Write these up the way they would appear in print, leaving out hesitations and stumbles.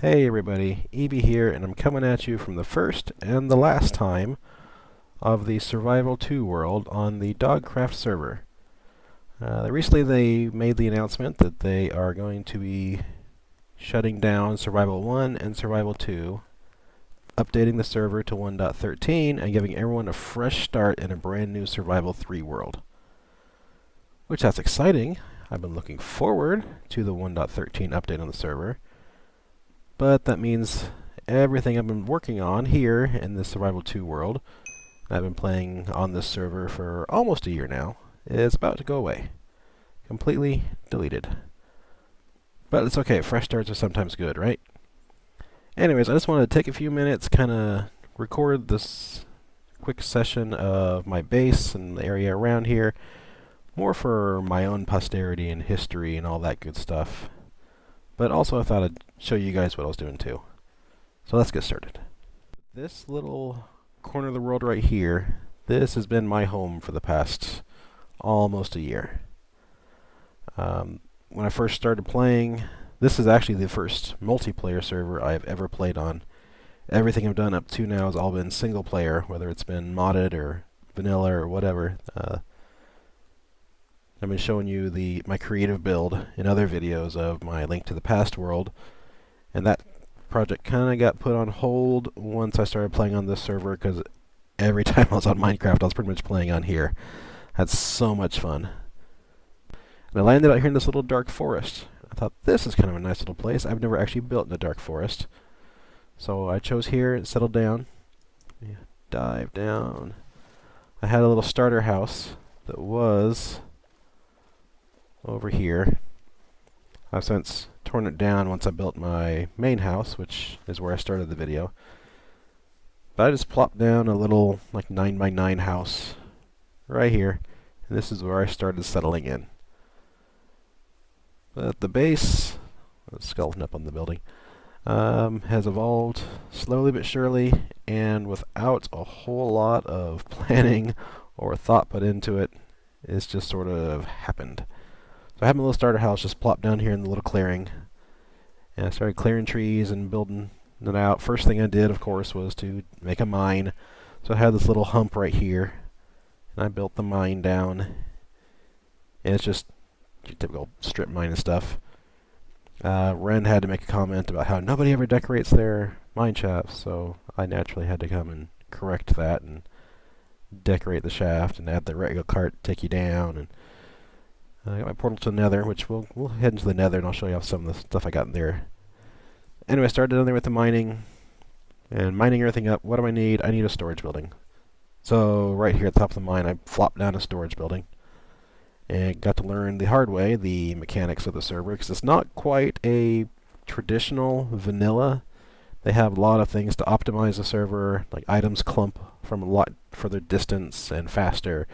Hey everybody, Evie here, and I'm coming at you from the first and the last time of the Survival 2 world on the Dogcraft server. Recently they made the announcement that they are going to be shutting down Survival 1 and Survival 2, updating the server to 1.13, and giving everyone a fresh start in a brand new Survival 3 world. Which that's exciting. I've been looking forward to the 1.13 update on the server. But that means everything I've been working on here in the Survival 2 world, I've been playing on this server for almost a year now, is about to go away. Completely deleted. But it's okay, fresh starts are sometimes good, right? Anyways, I just wanted to take a few minutes, kind of record this quick session of my base and the area around here, more for my own posterity and history and all that good stuff. But also I thought I'd show you guys what I was doing too. So let's get started. This little corner of the world right here, this has been my home for the past almost a year. When I first started playing, this is actually the first multiplayer server I've ever played on. Everything I've done up to now has all been single player, whether it's been modded or vanilla or whatever. I've been showing you my creative build in other videos of my Link to the Past world, and that project kind of got put on hold once I started playing on this server, because every time I was on Minecraft I was pretty much playing on here. Had so much fun. And I landed out here in this little dark forest. I thought this is kind of a nice little place. I've never actually built in a dark forest. So I chose here and settled down. Dive down. I had a little starter house that was over here. I've since torn it down once I built my main house, which is where I started the video. But I just plopped down a little like 9x9 house right here, and this is where I started settling in. But the base, the skeleton up on the building, has evolved slowly but surely, and without a whole lot of planning or thought put into it. It's just sort of happened. So I had my little starter house just plopped down here in the little clearing, and I started clearing trees and building it out. First thing I did, of course, was to make a mine. So I had this little hump right here, and I built the mine down. And it's just your typical strip mine and stuff. Ren had to make a comment about how nobody ever decorates their mine shafts, so I naturally had to come and correct that and decorate the shaft and add the regular cart to take you down. And I got my portal to the nether, which we'll head into the nether and I'll show you off some of the stuff I got in there. Anyway, I started down there with the mining, and mining everything up. What do I need? I need a storage building. So right here at the top of the mine, I flopped down a storage building, and got to learn the hard way the mechanics of the server, because it's not quite a traditional vanilla. They have a lot of things to optimize the server, like items clump from a lot further distance and faster.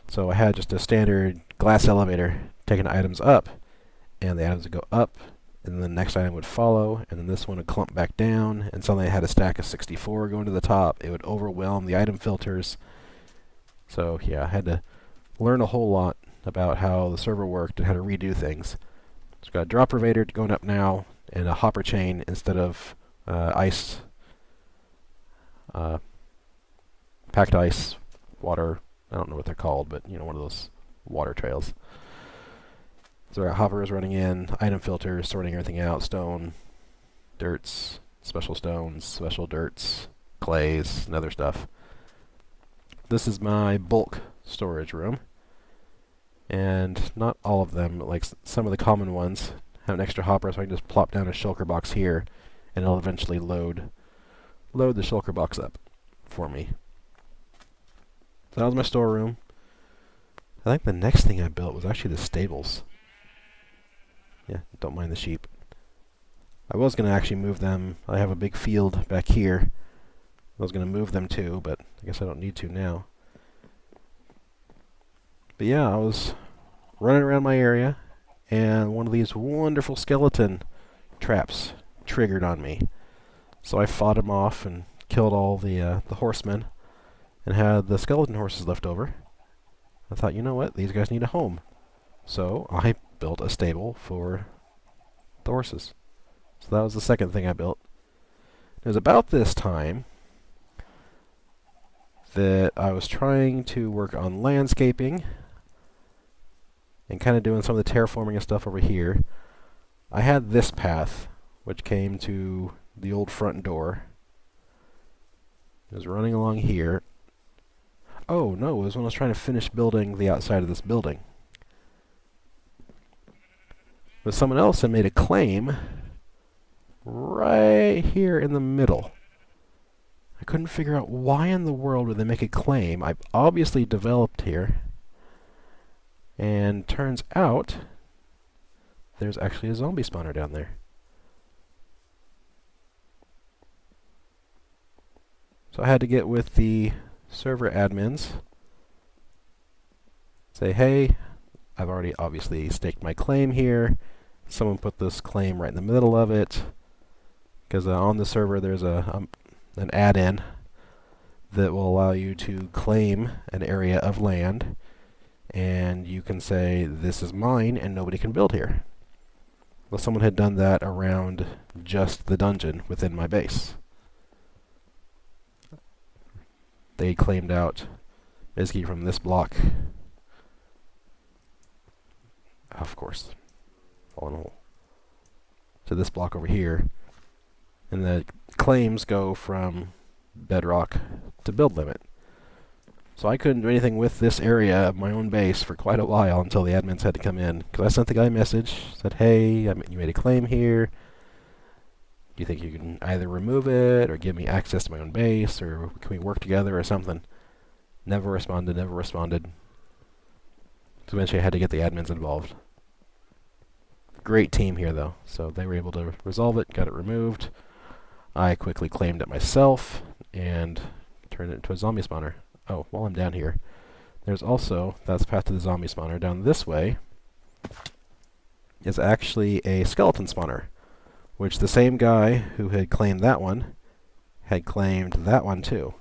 So I had just a standard glass elevator taking items up, and the items would go up, and then the next item would follow, and then this one would clump back down, and suddenly I had a stack of 64 going to the top. It would overwhelm the item filters. So yeah, I had to learn a whole lot about how the server worked and how to redo things. So we've got a dropper vader going up now, and a hopper chain instead of ice, packed ice, water, I don't know what they're called, but you know, one of those water trails. So our hoppers running in, item filters, sorting everything out, stone, dirts, special stones, special dirts, clays, and other stuff. This is my bulk storage room. And not all of them, but like some of the common ones, have an extra hopper, so I can just plop down a shulker box here, and it'll eventually load the shulker box up for me. So that was my storeroom. I think the next thing I built was actually the stables. Yeah, don't mind the sheep. I was going to actually move them. I have a big field back here. I was going to move them too, but I guess I don't need to now. But yeah, I was running around my area, and one of these wonderful skeleton traps triggered on me. So I fought him off and killed all the horsemen, and had the skeleton horses left over. I thought, you know what, these guys need a home. So I built a stable for the horses. So that was the second thing I built. It was about this time that I was trying to work on landscaping and kind of doing some of the terraforming and stuff over here. I had this path, which came to the old front door. It was running along here. Oh, no, it was when I was trying to finish building the outside of this building. But someone else had made a claim right here in the middle. I couldn't figure out why in the world would they make a claim. I've obviously developed here. And turns out there's actually a zombie spawner down there. So I had to get with the server admins, say, hey, I've already obviously staked my claim here. Someone put this claim right in the middle of it, because on the server there's an add-in that will allow you to claim an area of land, and you can say, this is mine, and nobody can build here. Well, someone had done that around just the dungeon within my base. They claimed out basically from this block, of course, fallen hole, to this block over here, and the claims go from bedrock to build limit. So I couldn't do anything with this area of my own base for quite a while until the admins had to come in, because I sent the guy a message, said, hey, you made a claim here. Do you think you can either remove it or give me access to my own base, or can we work together or something? Never responded, never responded. So eventually I had to get the admins involved. Great team here though, so they were able to resolve it, got it removed. I quickly claimed it myself and turned it into a zombie spawner. Oh, while I'm down here, there's also, that's the path to the zombie spawner. Down this way is actually a skeleton spawner, which the same guy who had claimed that one had claimed that one too.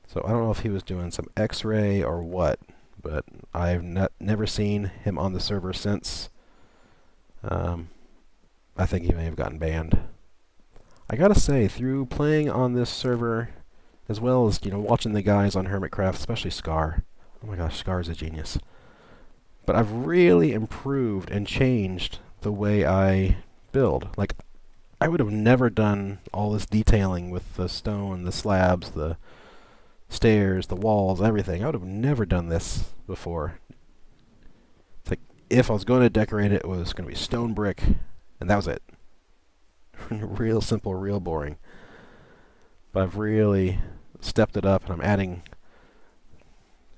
So I don't know if he was doing some X-ray or what, but I've never seen him on the server since. I think he may have gotten banned. I gotta say, through playing on this server, as well as, watching the guys on Hermitcraft, especially Scar. Oh my gosh, Scar is a genius. But I've really improved and changed the way I build. Like, I would have never done all this detailing with the stone, the slabs, the stairs, the walls, everything. I would have never done this before. It's like, if I was going to decorate it, it was going to be stone brick, and that was it. Real simple, real boring. But I've really stepped it up, and I'm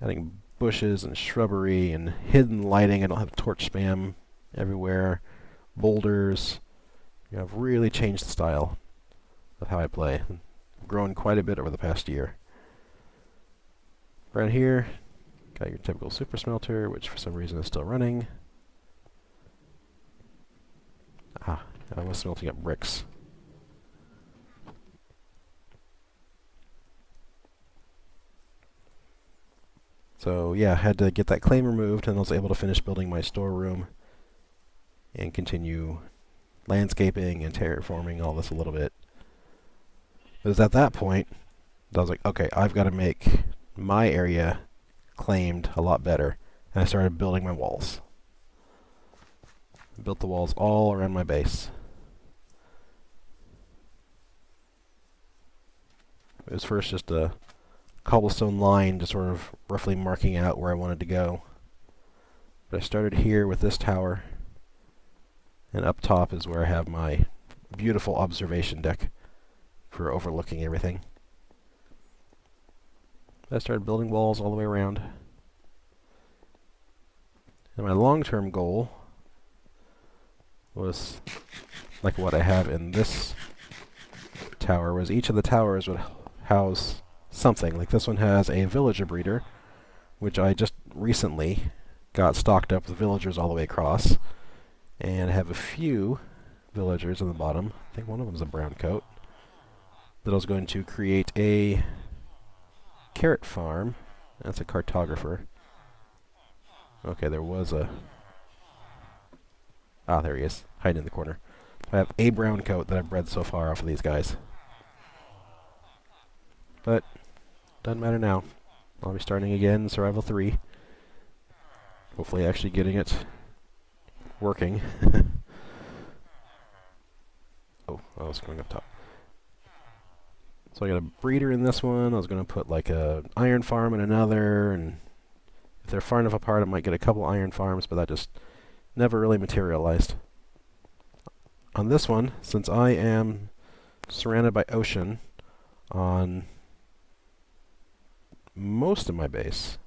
adding bushes and shrubbery and hidden lighting. I don't have torch spam everywhere. Boulders. I've really changed the style of how I play. I've grown quite a bit over the past year. Around here, got your typical super smelter, which for some reason is still running. I was smelting up bricks. So yeah, I had to get that claim removed, and I was able to finish building my storeroom and continue landscaping and terraforming all this a little bit. It was at that point that I was like, okay, I've got to make my area claimed a lot better. And I started building my walls. I built the walls all around my base. It was first just a cobblestone line, just sort of roughly marking out where I wanted to go. But I started here with this tower, and up top is where I have my beautiful observation deck for overlooking everything. I started building walls all the way around. And my long-term goal was, like what I have in this tower, was each of the towers would house something. Like this one has a villager breeder, which I just recently got stocked up with villagers all the way across. And I have a few villagers on the bottom. I think one of them is a brown coat. That I was going to create a carrot farm. That's a cartographer. Okay, there was a... Ah, there he is, hiding in the corner. I have a brown coat that I've bred so far off of these guys. But, doesn't matter now. I'll be starting again in Survival 3. Hopefully actually getting it working. Oh, I was going up top. So I got a breeder in this one. I was going to put like a iron farm in another, and if they're far enough apart I might get a couple iron farms, but that just never really materialized. On this one, since I am surrounded by ocean on most of my base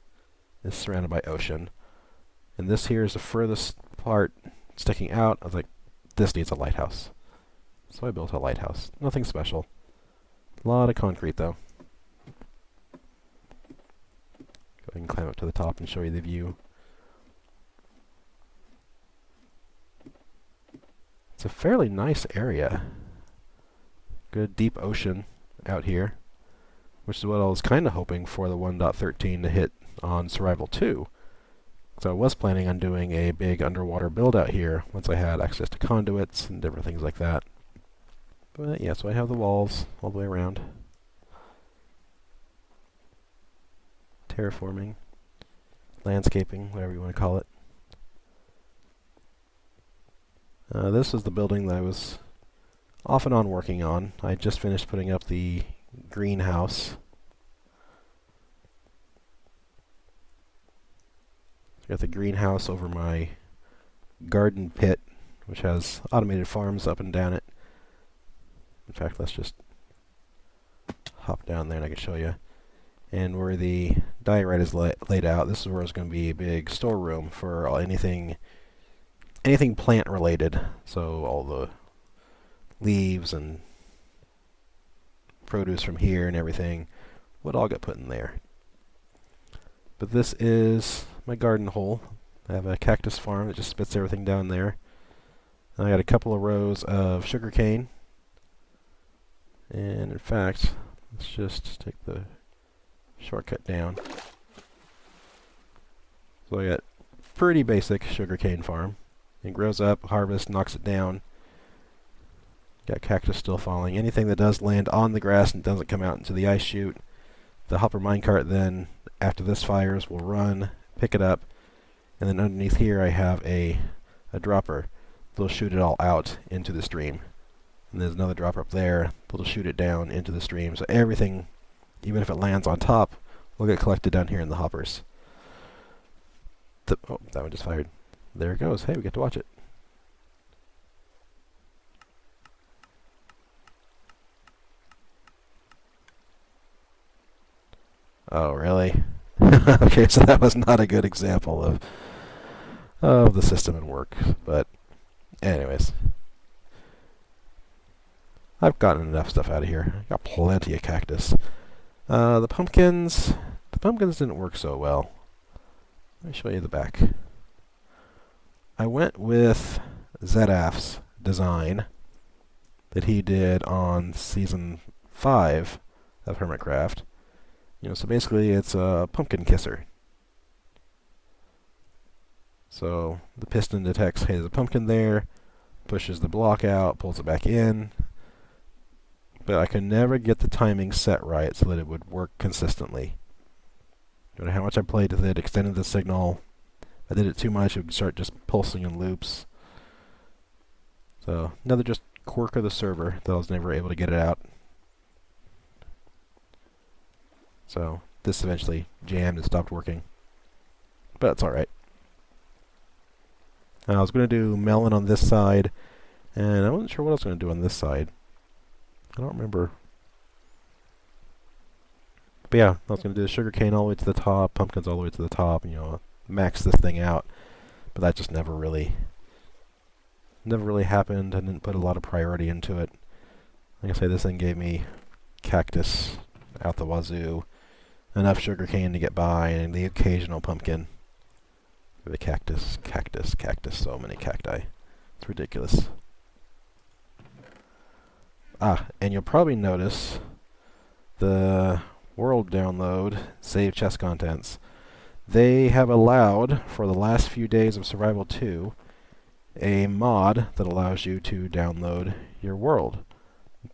is surrounded by ocean, and this here is the furthest part sticking out, I was like, this needs a lighthouse. So I built a lighthouse. Nothing special. A lot of concrete though. Go ahead and climb up to the top and show you the view. It's a fairly nice area. Good deep ocean out here, which is what I was kind of hoping for the 1.13 to hit on Survival 2. So I was planning on doing a big underwater build out here once I had access to conduits and different things like that. But yeah, so I have the walls all the way around. Terraforming, landscaping, whatever you want to call it. This is the building that I was off and on working on. I just finished putting up the greenhouse. Got the greenhouse over my garden pit, which has automated farms up and down it. In fact, let's just hop down there and I can show you. And where the diorite is laid out, this is where it's going to be a big storeroom for anything plant related. So all the leaves and produce from here and everything would all get put in there. But this is my garden hole. I have a cactus farm that just spits everything down there. And I got a couple of rows of sugarcane. And in fact, let's just take the shortcut down. So I got pretty basic sugarcane farm. It grows up, harvest, knocks it down. Got cactus still falling. Anything that does land on the grass and doesn't come out into the ice chute, the hopper minecart then, after this fires, will run, pick it up, and then underneath here I have a dropper. They'll shoot it all out into the stream. And there's another dropper up there. They'll shoot it down into the stream. So everything, even if it lands on top, will get collected down here in the hoppers. Oh, that one just fired. There it goes. Hey, we get to watch it. Oh, really? Okay, so that was not a good example of the system and work. But anyways, I've gotten enough stuff out of here. I got plenty of cactus. The pumpkins didn't work so well. Let me show you the back. I went with Zedaf's design that he did on season 5 of Hermitcraft. You know, so basically it's a pumpkin kisser. So the piston detects, hey, there's a pumpkin there, pushes the block out, pulls it back in. But I could never get the timing set right so that it would work consistently. No matter how much I played with it, extended the signal. If I did it too much, it would start just pulsing in loops. So another just quirk of the server that I was never able to get it out. So this eventually jammed and stopped working. But it's alright. I was going to do melon on this side, and I wasn't sure what I was going to do on this side. I don't remember. But yeah, I was going to do the sugar cane all the way to the top, pumpkins all the way to the top, and, you know, max this thing out. But that just never really happened. I didn't put a lot of priority into it. Like I say, this thing gave me cactus out the wazoo, enough sugar cane to get by, and the occasional pumpkin. The cactus, cactus, cactus, so many cacti. It's ridiculous. Ah, and you'll probably notice the world download, save chest contents. They have allowed, for the last few days of Survival 2, a mod that allows you to download your world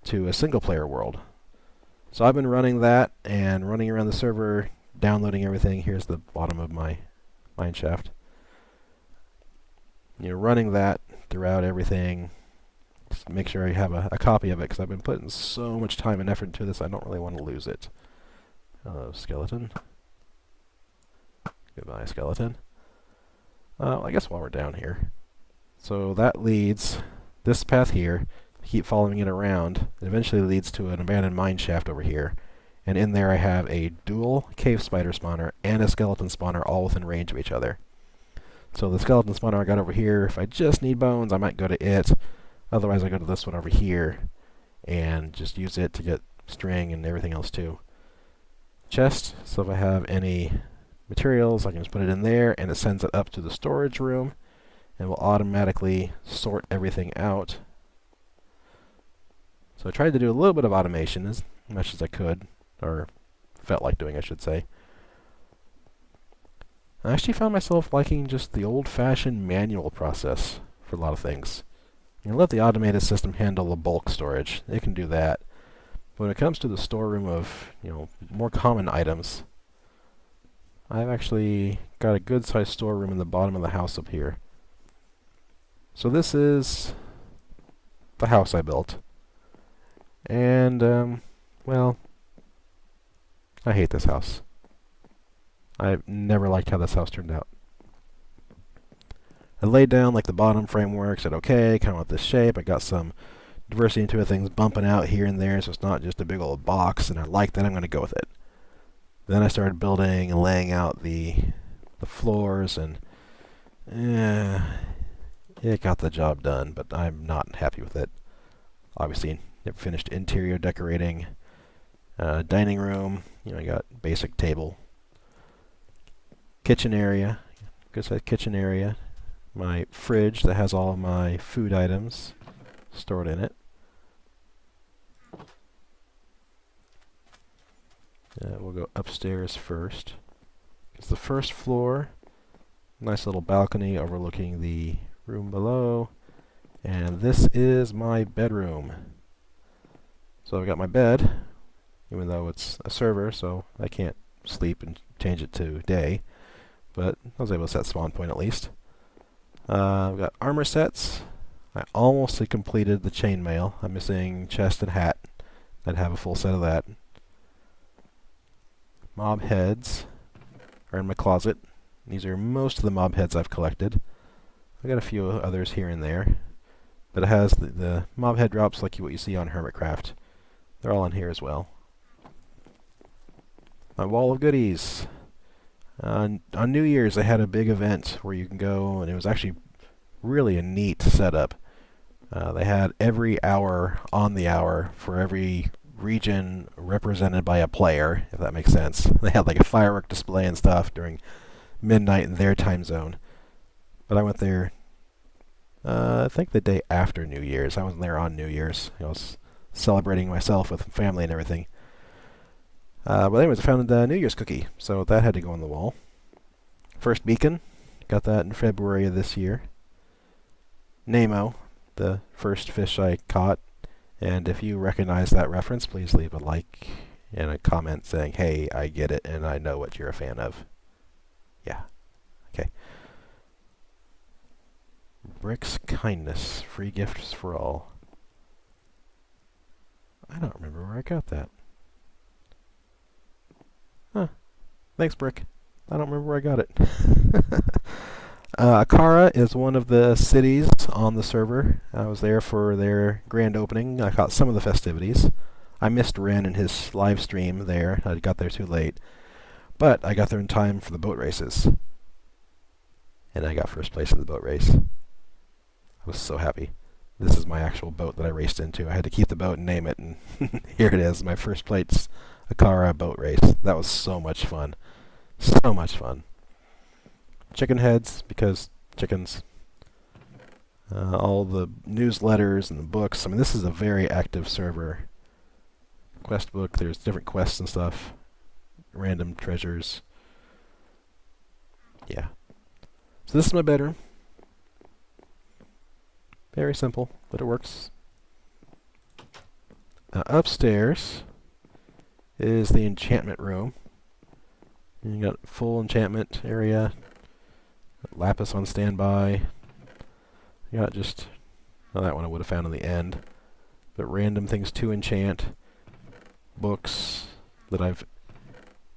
to a single-player world. So I've been running that and running around the server, downloading everything. Here's the bottom of my mine shaft. Running that throughout everything. Just make sure I have a copy of it, because I've been putting so much time and effort into this, I don't really want to lose it. Hello, skeleton. Goodbye, skeleton. I guess while we're down here. So that leads, this path here, keep following it around, it eventually leads to an abandoned mine shaft over here. And in there I have a dual cave spider spawner and a skeleton spawner all within range of each other. So the skeleton spawner I got over here, if I just need bones, I might go to it. Otherwise I go to this one over here and just use it to get string and everything else too. Chest, so if I have any materials, I can just put it in there and it sends it up to the storage room and will automatically sort everything out. So I tried to do a little bit of automation as much as I could, or felt like doing, I should say. I actually found myself liking just the old-fashioned manual process for a lot of things. Let the automated system handle the bulk storage. It can do that. But when it comes to the storeroom of, more common items, I've actually got a good-sized storeroom in the bottom of the house up here. So this is the house I built. And, well, I hate this house. I've never liked how this house turned out. I laid down like the bottom framework, said okay, kind of want this shape. I got some diversity into it, things bumping out here and there, so it's not just a big old box, and I like that, I'm going to go with it. Then I started building and laying out the floors, and it got the job done, but I'm not happy with it. Obviously, never finished interior decorating. Dining room, I got basic table. Kitchen area, good sized kitchen area. My fridge that has all my food items stored in it. We'll go upstairs first. It's the first floor. Nice little balcony overlooking the room below. And this is my bedroom. So I've got my bed, even though it's a server, so I can't sleep and change it to day. But I was able to set spawn point at least. I've got armor sets. I almost had completed the chainmail. I'm missing chest and hat. I'd have a full set of that. Mob heads are in my closet. These are most of the mob heads I've collected. I've got a few others here and there. But it has the mob head drops like what you see on Hermitcraft. They're all in here as well. My wall of goodies. On New Year's, I had a big event where you can go, and it was actually really a neat setup. They had every hour on the hour for every region represented by a player, if that makes sense. They had like a firework display and stuff during midnight in their time zone. But I went there, I think the day after New Year's. I wasn't there on New Year's. I was celebrating myself with family and everything. But anyways, I found a New Year's cookie, so that had to go on the wall. First beacon, got that in February of this year. Nemo, the first fish I caught, and if you recognize that reference, please leave a like and a comment saying, hey, I get it, and I know what you're a fan of. Yeah, okay. Brick's Kindness, free gifts for all. I don't remember where I got that. Huh. Thanks, Brick. I don't remember where I got it. Akara is one of the cities on the server. I was there for their grand opening. I caught some of the festivities. I missed Ren and his live stream there. I got there too late. But I got there in time for the boat races. And I got first place in the boat race. I was so happy. This is my actual boat that I raced into. I had to keep the boat and name it, and here it is, my first place Akara boat race. That was so much fun. So much fun. Chicken heads, because chickens. All the newsletters and the books. I mean, this is a very active server. Quest book, there's different quests and stuff. Random treasures. Yeah. So this is my bedroom. Very simple, but it works. Upstairs is the enchantment room. And you got full enchantment area, lapis on standby. You got just, well, that one I would have found in the end, but random things to enchant, books that I've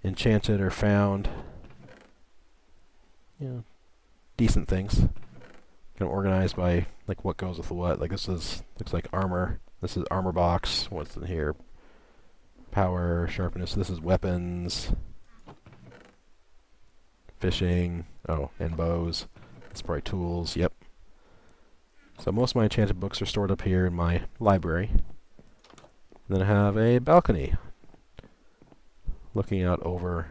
enchanted or found, you know, decent things. Kind of organized by like what goes with what. Like this is looks like armor. This is armor box. What's in here? Power, sharpness. This is weapons, fishing. Oh, and bows. That's probably tools. Yep. So most of my enchanted books are stored up here in my library. And then I have a balcony looking out over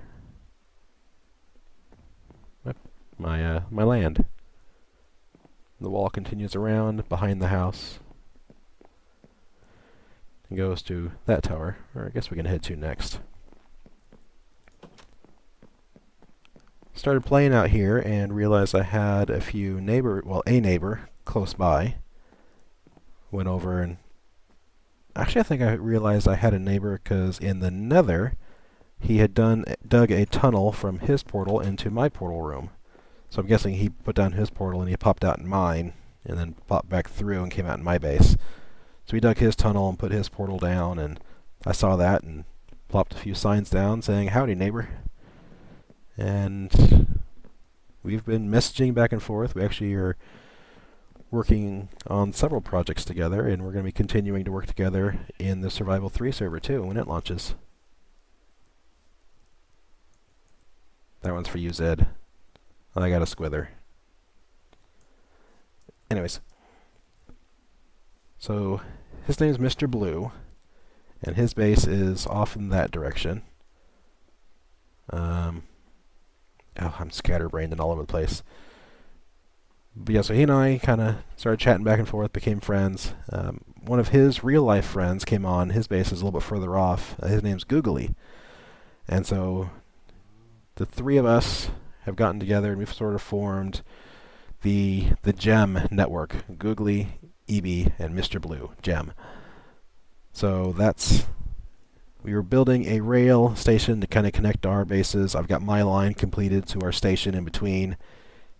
my land. The wall continues around behind the house and goes to that tower, or I guess we can head to next. Started playing out here and realized I had a neighbor close by. Went over and actually I think I realized I had a neighbor because in the Nether he had dug a tunnel from his portal into my portal room. So I'm guessing he put down his portal and he popped out in mine, and then popped back through and came out in my base. So he dug his tunnel and put his portal down, and I saw that and plopped a few signs down saying, "Howdy, neighbor." And we've been messaging back and forth. We actually are working on several projects together, and we're going to be continuing to work together in the Survival 3 server too when it launches. That one's for you, Zed. I got a squither. Anyways. So, his name's Mr. Blue, and his base is off in that direction. Oh, I'm scatterbrained and all over the place. But yeah, so he and I kind of started chatting back and forth, became friends. One of his real-life friends came on. His base is a little bit further off. His name's Googly. And so, the three of us have gotten together and we've sort of formed the Gem network. Googly, EB, and Mr. Blue. Gem. So we were building a rail station to kind of connect our bases. I've got my line completed to our station in between.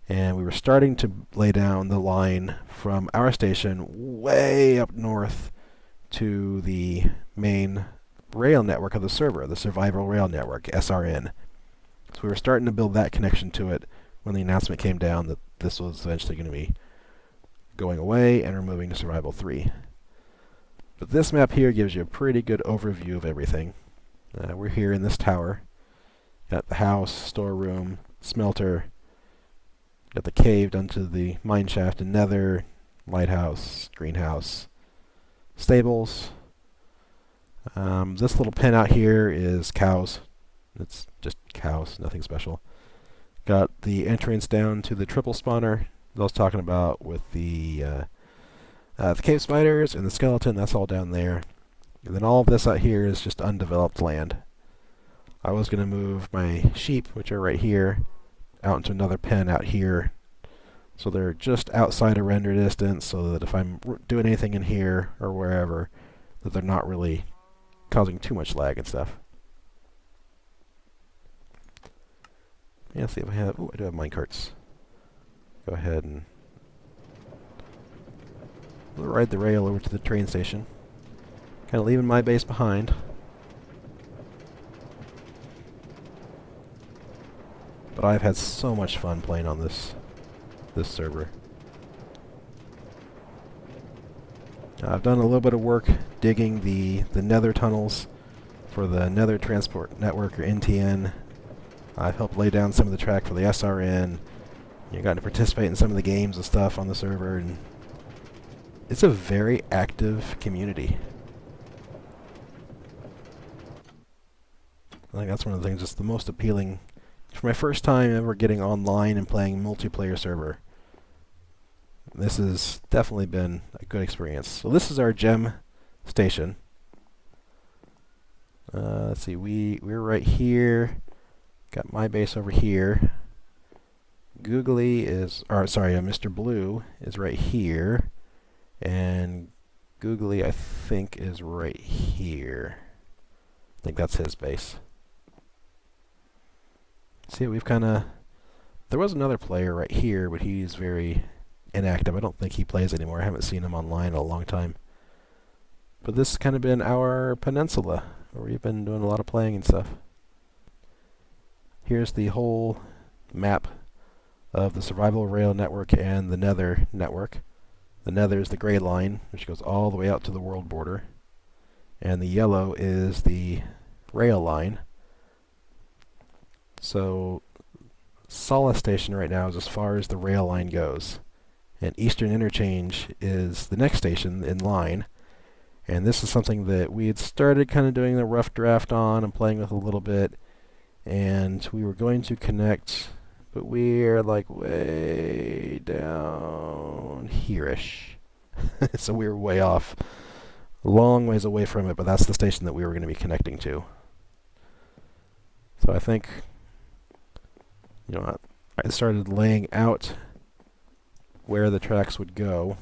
And we were starting to lay down the line from our station way up north to the main rail network of the server, the Survival Rail Network, SRN. So we were starting to build that connection to it when the announcement came down that this was eventually going to be going away and we're moving to Survival 3. But this map here gives you a pretty good overview of everything. We're here in this tower. Got the house, storeroom, smelter. Got the cave down to the mine shaft and nether, lighthouse, greenhouse, stables. This little pen out here is cows. It's just cows, nothing special. Got the entrance down to the triple spawner that I was talking about with the cave spiders and the skeleton. That's all down there. And then all of this out here is just undeveloped land. I was going to move my sheep, which are right here, out into another pen out here. So they're just outside of render distance so that if I'm doing anything in here or wherever, that they're not really causing too much lag and stuff. Yeah, let's see if I have... Ooh, I do have minecarts. Go ahead and... we'll ride the rail over to the train station. Kind of leaving my base behind. But I've had so much fun playing on this server. I've done a little bit of work digging the nether tunnels for the Nether Transport Network, or NTN. I've helped lay down some of the track for the SRN. Gotten to participate in some of the games and stuff on the server, and it's a very active community. I think that's one of the things that's the most appealing. For my first time ever getting online and playing multiplayer server, this has definitely been a good experience. So this is our gem station. Let's see, we're right here. Got my base over here. Googly is, or sorry, Mr. Blue is right here. And Googly, I think, is right here. I think that's his base. See, we've kind of... There was another player right here, but he's very inactive. I don't think he plays anymore. I haven't seen him online in a long time. But this has kind of been our peninsula, where we've been doing a lot of playing and stuff. Here's the whole map of the Survival Rail Network and the Nether Network. The Nether is the gray line, which goes all the way out to the world border. And the yellow is the rail line. So Solace Station right now is as far as the rail line goes. And Eastern Interchange is the next station in line. And this is something that we had started kind of doing a rough draft on and playing with a little bit. And we were going to connect, but we're like way down here-ish. So we were way off. A long ways away from it, but that's the station that we were going to be connecting to. So I think, you know, I started laying out where the tracks would go.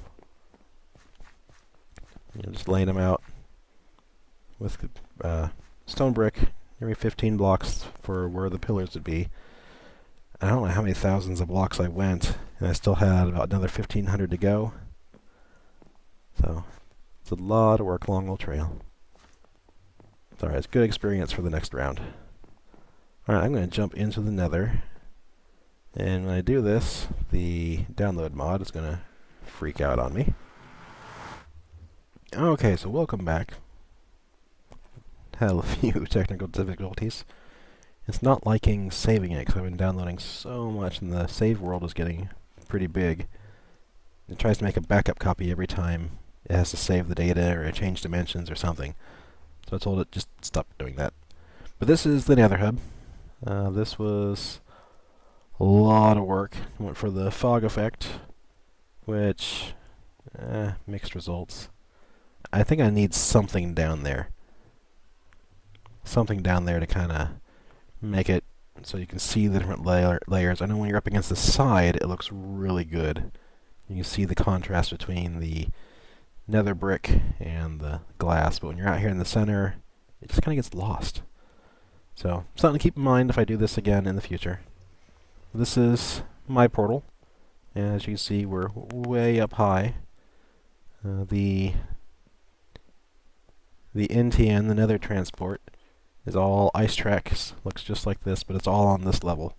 You know, just laying them out with stone brick every 15 blocks for where the pillars would be. I don't know how many thousands of blocks I went, and I still had about another 1,500 to go. So it's a lot of work along the trail. It's alright, it's good experience for the next round. Alright, I'm going to jump into the Nether. And when I do this, the download mod is going to freak out on me. Okay, so welcome back. Had a few technical difficulties. It's not liking saving it because I've been downloading so much and the save world is getting pretty big. It tries to make a backup copy every time it has to save the data or change dimensions or something. So I told it just stop doing that. But this is the Nether Hub. This was a lot of work. I went for the fog effect, which mixed results. I think I need something down there. Something down there to kind of make it so you can see the different layers. I know when you're up against the side, it looks really good. You can see the contrast between the nether brick and the glass, but when you're out here in the center, it just kind of gets lost. So, something to keep in mind if I do this again in the future. This is my portal, and as you can see, we're way up high. The NTN, the Nether Transport, is all ice tracks. Looks just like this, but it's all on this level.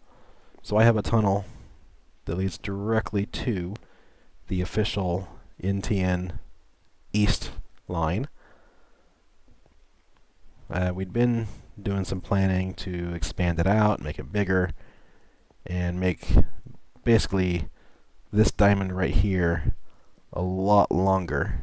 So I have a tunnel that leads directly to the official NTN East line. We'd been doing some planning to expand it out, make it bigger, and make basically this diamond right here a lot longer.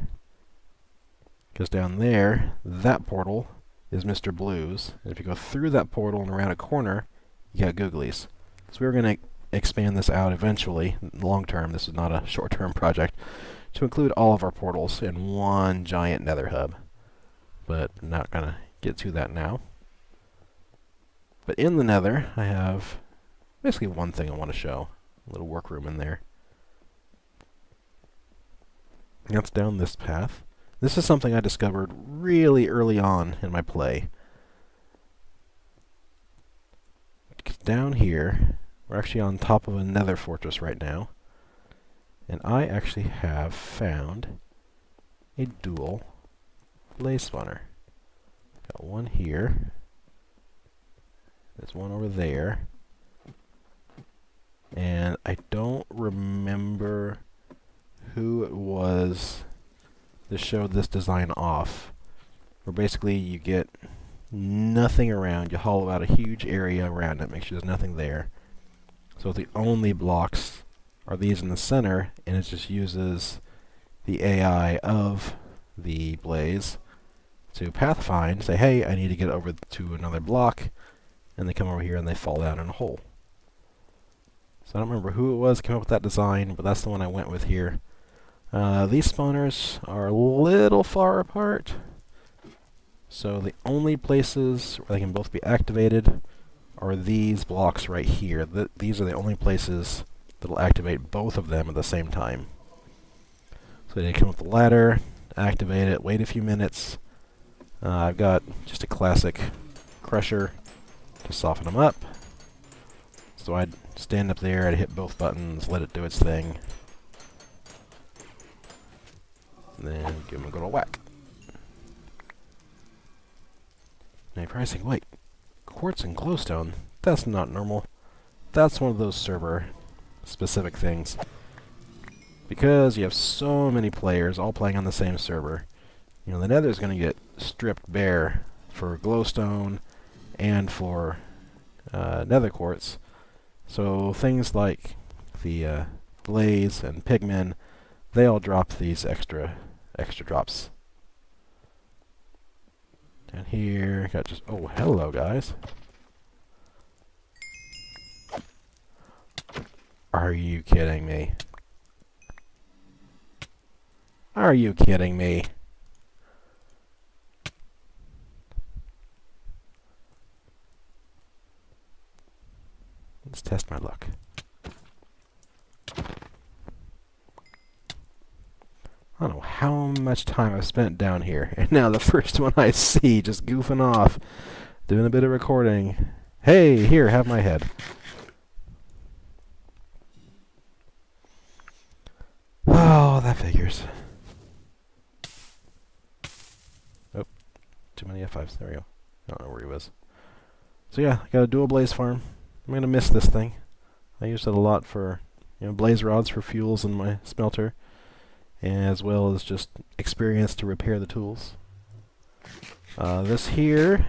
Because down there, that portal is Mr. Blue's. And if you go through that portal and around a corner, you got Googly's. So we're going to expand this out eventually, long term. This is not a short-term project, to include all of our portals in one giant nether hub. But I'm not going to get to that now. But in the nether, I have basically one thing I want to show. A little workroom in there. And that's down this path. This is something I discovered really early on in my play. Down here, we're actually on top of a nether fortress right now. And I actually have found a dual blaze spawner. Got one here. There's one over there. And I don't remember who it was that showed this design off. Where basically you get nothing around. You hollow out a huge area around it, make sure there's nothing there. So the only blocks are these in the center, and it just uses the AI of the blaze to pathfind, say, hey, I need to get over to another block, and they come over here and they fall down in a hole. So I don't remember who it was that came up with that design, but that's the one I went with here. These spawners are a little far apart, so the only places where they can both be activated are these blocks right here. These are the only places that will activate both of them at the same time. So you come with the ladder, activate it, wait a few minutes. I've got just a classic crusher to soften them up. So I'd stand up there, I'd hit both buttons, let it do its thing. And then give them a good old whack. Now you're probably saying, wait, quartz and glowstone? That's not normal. That's one of those server-specific things. Because you have so many players all playing on the same server, you know, the nether's going to get stripped bare for glowstone and for nether quartz. So things like the blaze and pigmen, they all drop these extra drops. Down here, got just, oh, hello guys. Are you kidding me? Are you kidding me? Let's test my luck. I don't know how much time I've spent down here, and now the first one I see just goofing off, doing a bit of recording. Hey, here, have my head. Oh, that figures. Oh, too many F5s. There we go. I don't know where he was. So yeah, I got a dual blaze farm. I'm gonna miss this thing. I used it a lot for, you know, blaze rods for fuels in my smelter, as well as just experience to repair the tools. This here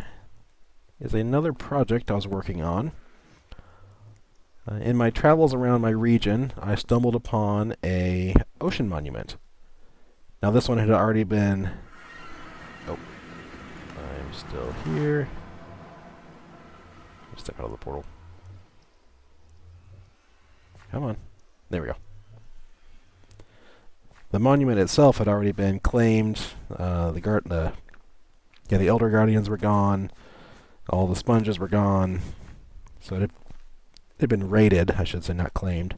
is another project I was working on. In my travels around my region, I stumbled upon a ocean monument. Now this one had already been... Oh, I'm still here. Let's step out of the portal. Come on. There we go. The monument itself had already been claimed. The Elder Guardians were gone. All the sponges were gone. So it had been raided, I should say, not claimed.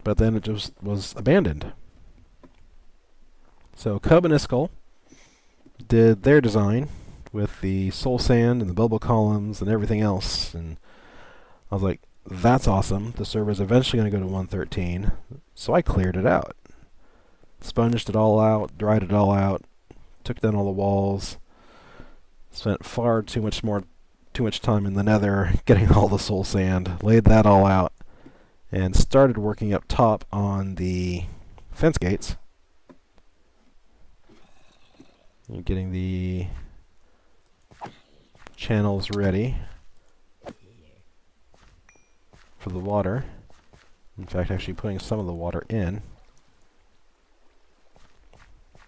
But then it just was abandoned. So Cub and Iskall did their design with the soul sand and the bubble columns and everything else. And I was like, that's awesome. The server's eventually going to go to 113. So I cleared it out. Sponged it all out, dried it all out, took down all the walls, spent far too much time in the nether getting all the soul sand, laid that all out, and started working up top on the fence gates. And getting the channels ready for the water. In fact, actually putting some of the water in.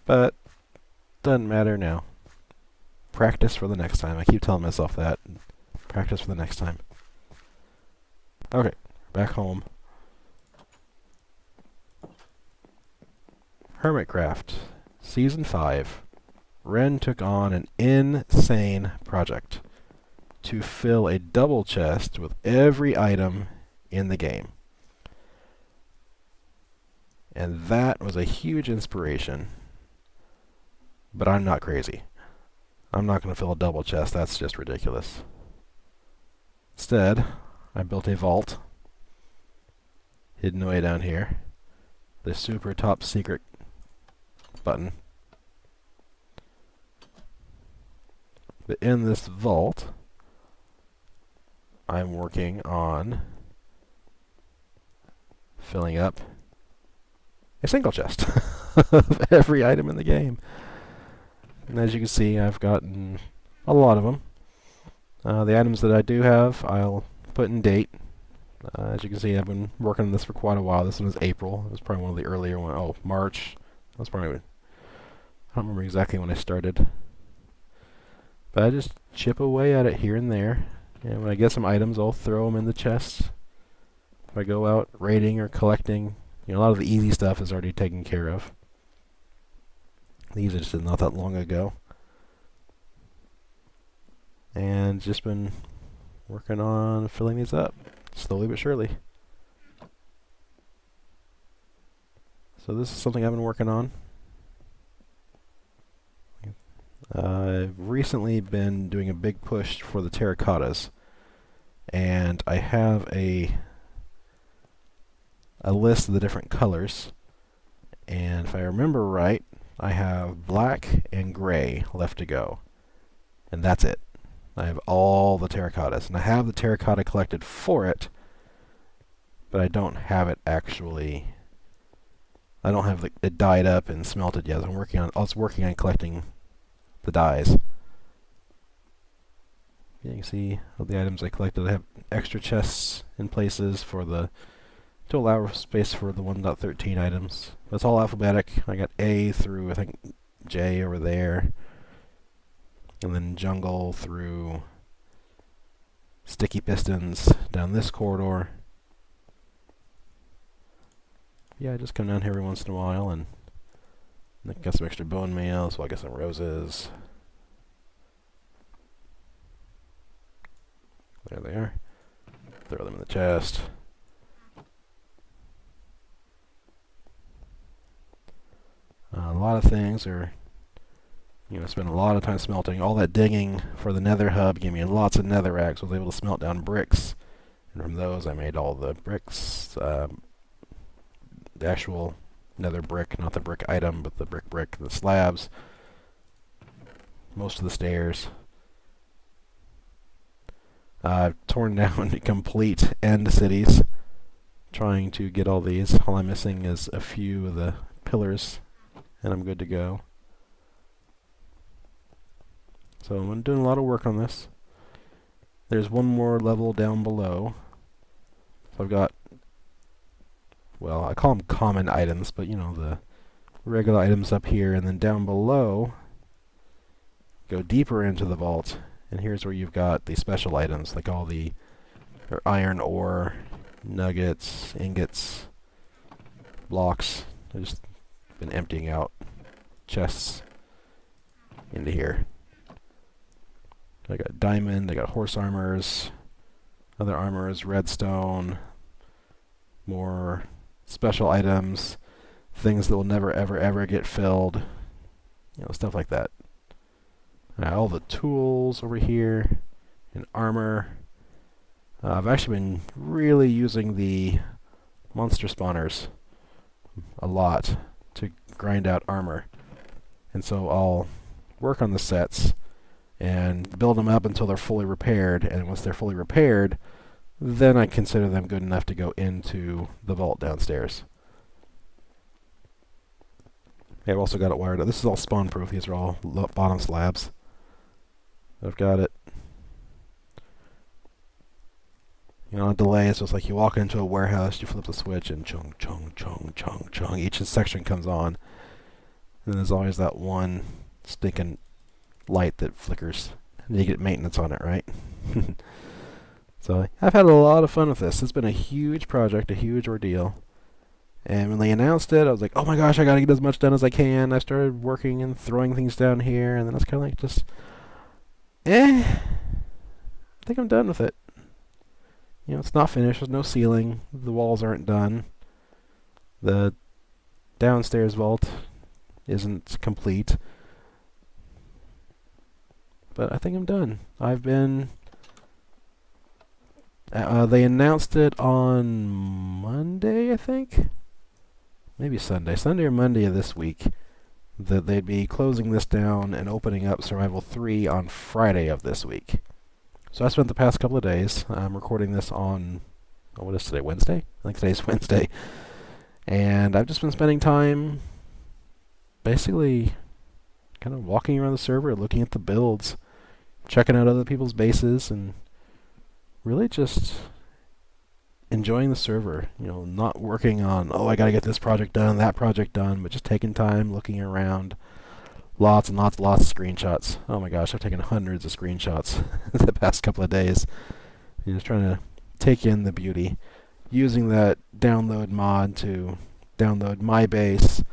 But doesn't matter now. Practice for the next time. I keep telling myself that. Practice for the next time. Okay, back home. Hermitcraft, Season 5. Ren took on an insane project to fill a double chest with every item in the game. And that was a huge inspiration. But I'm not crazy. I'm not going to fill a double chest. That's just ridiculous. Instead, I built a vault hidden away down here. The super top secret button. But in this vault, I'm working on filling up a single chest of every item in the game. And as you can see, I've gotten a lot of them. The items that I do have, I'll put in date. As you can see, I've been working on this for quite a while. This one is April. It was probably one of the earlier ones. Oh, March. That was probably... I don't remember exactly when I started. But I just chip away at it here and there. And when I get some items, I'll throw them in the chests. If I go out raiding or collecting, you know, a lot of the easy stuff is already taken care of. These are just not that long ago. And just been working on filling these up, slowly but surely. So this is something I've been working on. I've recently been doing a big push for the terracottas, and I have a list of the different colors, and if I remember right, I have black and gray left to go, and that's it. I have all the terracottas, and I have the terracotta collected for it, but I don't have it actually. I don't have it dyed up and smelted yet. I was working on collecting the dyes. Yeah, you can see all the items I collected. I have extra chests in places to allow space for the 1.13 items. It's all alphabetic. I got A through, I think, J over there. And then jungle through sticky pistons down this corridor. Yeah, I just come down here every once in a while and got some extra bone meal, so I got some roses. There they are. Throw them in the chest. A lot of things are, spend a lot of time smelting. All that digging for the nether hub gave me lots of netherrack, so I was able to smelt down bricks. And from those I made all the bricks, the actual nether brick, not the brick item, but the brick, the slabs, most of the stairs. I've torn down complete end cities, trying to get all these. All I'm missing is a few of the pillars, and I'm good to go. So I'm doing a lot of work on this. There's one more level down below. So I've got, well, I call them common items, but the regular items up here, and then down below, go deeper into the vault, and here's where you've got the special items, like all the iron ore, nuggets, ingots, blocks. I've just been emptying out chests into here. I got diamond, I got horse armors, other armors, redstone, more special items, things that will never ever get filled, stuff like that. All the tools over here, and armor. I've actually been really using the monster spawners a lot to grind out armor, and so I'll work on the sets and build them up until they're fully repaired, and once they're fully repaired, then I consider them good enough to go into the vault downstairs. Yeah, I've also got it wired up. This is all spawn proof. These are all bottom slabs. I've got it. On delay, so it's like you walk into a warehouse, you flip the switch, and chung, chung, chung, chung, chung. Each section comes on. And there's always that one stinking light that flickers. And you get maintenance on it, right? So I've had a lot of fun with this. It's been a huge project, a huge ordeal. And when they announced it, I was like, oh my gosh, I gotta get as much done as I can. I started working and throwing things down here, and then it's kind of like just, I think I'm done with it. It's not finished. There's no ceiling. The walls aren't done. The downstairs vault isn't complete. But I think I'm done. I've been... they announced it on Monday, I think? Maybe Sunday. Sunday or Monday of this week. That they'd be closing this down and opening up Survival 3 on Friday of this week. So I spent the past couple of days, I'm recording this on, what is today, Wednesday? I think today's Wednesday. And I've just been spending time basically kind of walking around the server, looking at the builds, checking out other people's bases, and really just enjoying the server. Not working on, oh, I gotta get this project done, that project done, but just taking time, looking around. Lots and lots of screenshots. Oh my gosh, I've taken hundreds of screenshots the past couple of days. Just trying to take in the beauty. Using that download mod to download my base.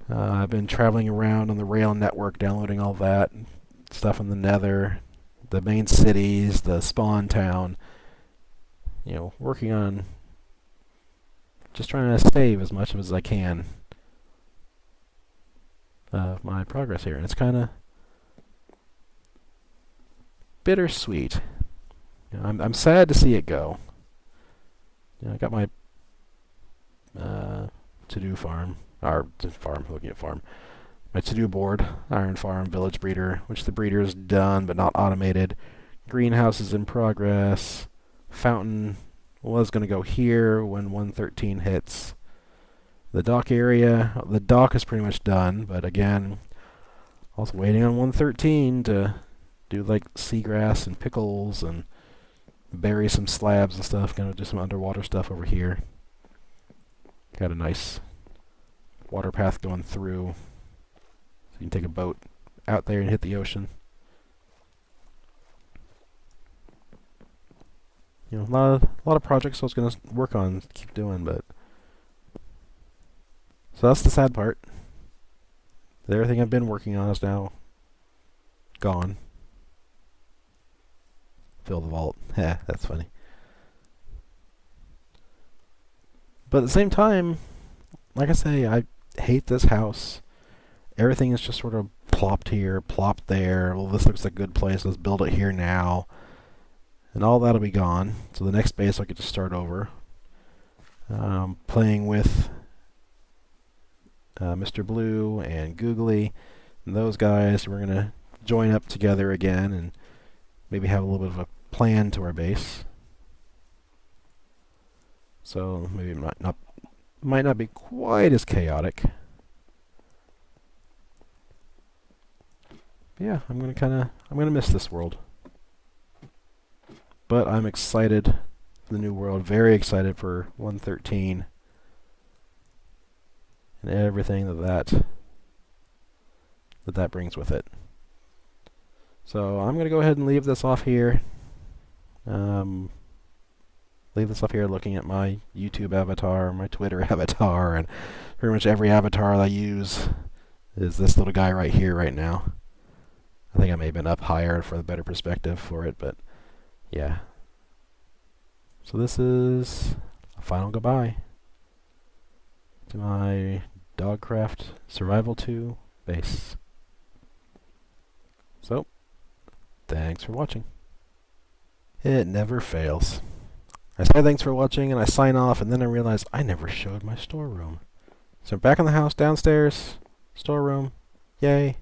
I've been traveling around on the rail network, downloading all that stuff in the nether, the main cities, the spawn town. Working on just trying to save as much as I can of my progress here, and it's kind of bittersweet. You know, I'm sad to see it go. You know, I got my to-do farm, or farm, looking at farm. My to-do board, iron farm, village breeder, which the breeder is done but not automated. Greenhouse is in progress. Fountain was going to go here when 113 hits. The dock area, the dock is pretty much done, but again, also waiting on 113 to do like seagrass and pickles and bury some slabs and stuff. Gonna do some underwater stuff over here. Got a nice water path going through, so you can take a boat out there and hit the ocean. You know, a lot of projects I was gonna work on, keep doing, but so that's the sad part. Everything I've been working on is now gone. Fill the vault. Yeah, that's funny. But at the same time, like I say, I hate this house. Everything is just sort of plopped here, plopped there. Well, this looks like a good place. Let's build it here now. And all that'll be gone. So the next base I get to start over. Playing with Mr. Blue and Googly and those guys. We're going to join up together again and maybe have a little bit of a plan to our base. So maybe it might not be quite as chaotic. But yeah, I'm gonna miss this world. But I'm excited for the new world, very excited for 113 and everything that brings with it. So I'm gonna go ahead and leave this off here. Looking at my YouTube avatar, my Twitter avatar, and pretty much every avatar that I use is this little guy right here right now. I think I may have been up higher for the better perspective for it, but yeah. So this is a final goodbye to my Dogcraft Survival 2 base. So, thanks for watching. It never fails. I say thanks for watching and I sign off, and then I realize I never showed my storeroom. So back in the house, downstairs, storeroom, yay,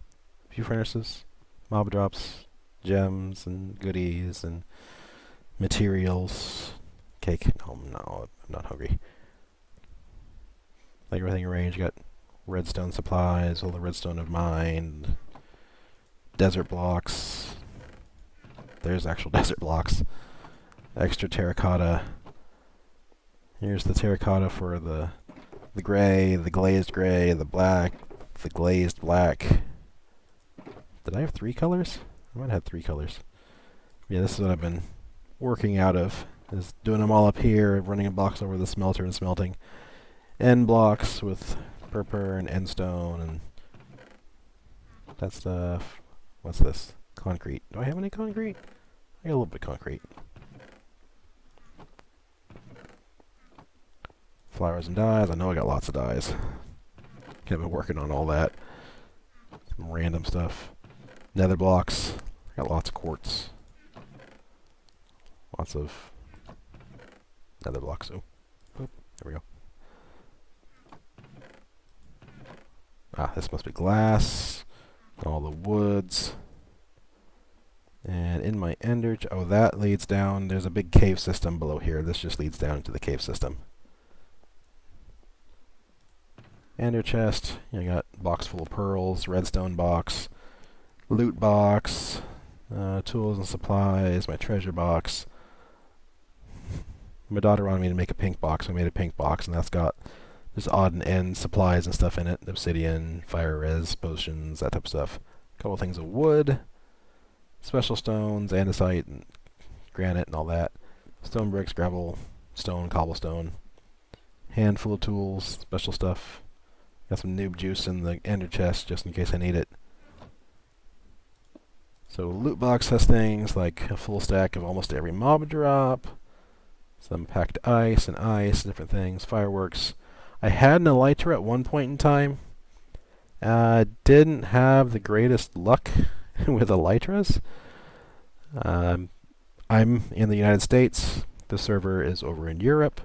a few furnaces, mob drops, gems and goodies and materials, cake. No, I'm not hungry. Like everything arranged, you got redstone supplies, all the redstone I've mined, desert blocks. There's actual desert blocks. Extra terracotta. Here's the terracotta for the gray, the glazed gray, the black, the glazed black. Did I have 3 colors? I might have 3 colors. Yeah, this is what I've been working out of. Is doing them all up here, running blocks over the smelter and smelting. End blocks with purpur and end stone and that stuff. What's this? Concrete. Do I have any concrete? I got a little bit of concrete. Flowers and dyes. I know I got lots of dyes. I've been working on all that. Some random stuff. Nether blocks. I got lots of quartz. Lots of nether blocks. Oh, there we go. Ah, this must be glass. All the woods. And in my ender... Oh, that leads down. There's a big cave system below here. This just leads down into the cave system. Ender chest. You got box full of pearls. Redstone box. Loot box. Tools and supplies. My treasure box. My daughter wanted me to make a pink box. I made a pink box, and that's got just odd and end supplies and stuff in it. Obsidian, fire res, potions, that type of stuff. A couple things of wood. Special stones, andesite, and granite, and all that. Stone bricks, gravel, stone, cobblestone. Handful of tools, special stuff. Got some noob juice in the ender chest just in case I need it. So loot box has things like a full stack of almost every mob drop. Some packed ice and different things. Fireworks. I had an elytra at one point in time. Didn't have the greatest luck with elytras. Um, I'm in the United States. The server is over in Europe,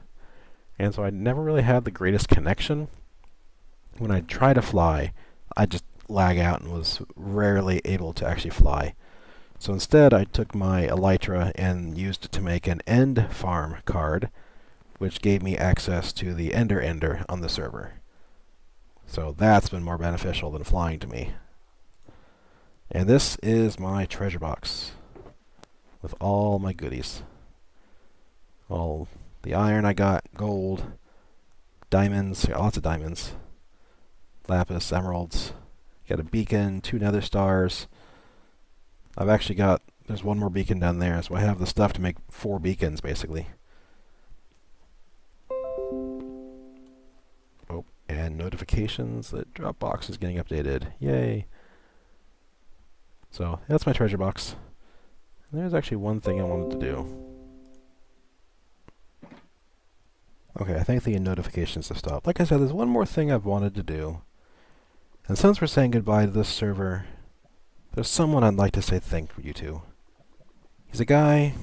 and so I never really had the greatest connection. When I try to fly, I just lag out and was rarely able to actually fly. So instead, I took my elytra and used it to make an end farm card, which gave me access to the Ender on the server. So that's been more beneficial than flying to me. And this is my treasure box with all my goodies. All the iron I got, gold, diamonds, lots of diamonds, lapis, emeralds. Got a beacon, 2 nether stars. I've actually got, there's one more beacon down there, so I have the stuff to make 4 beacons, basically. Oh, and notifications that Dropbox is getting updated. Yay! So, that's my treasure box. And there's actually one thing I wanted to do. Okay, I think the notifications have stopped. Like I said, there's one more thing I've wanted to do. And since we're saying goodbye to this server, there's someone I'd like to say thank you to. He's a guy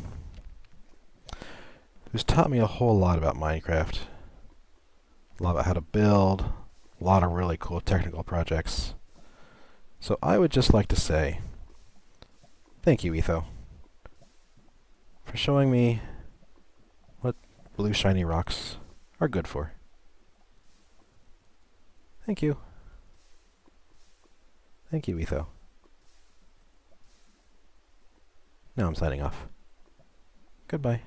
who's taught me a whole lot about Minecraft. A lot about how to build, a lot of really cool technical projects. So I would just like to say, thank you, Etho, for showing me what blue shiny rocks are good for. Thank you. Thank you, Etho. Now I'm signing off. Goodbye.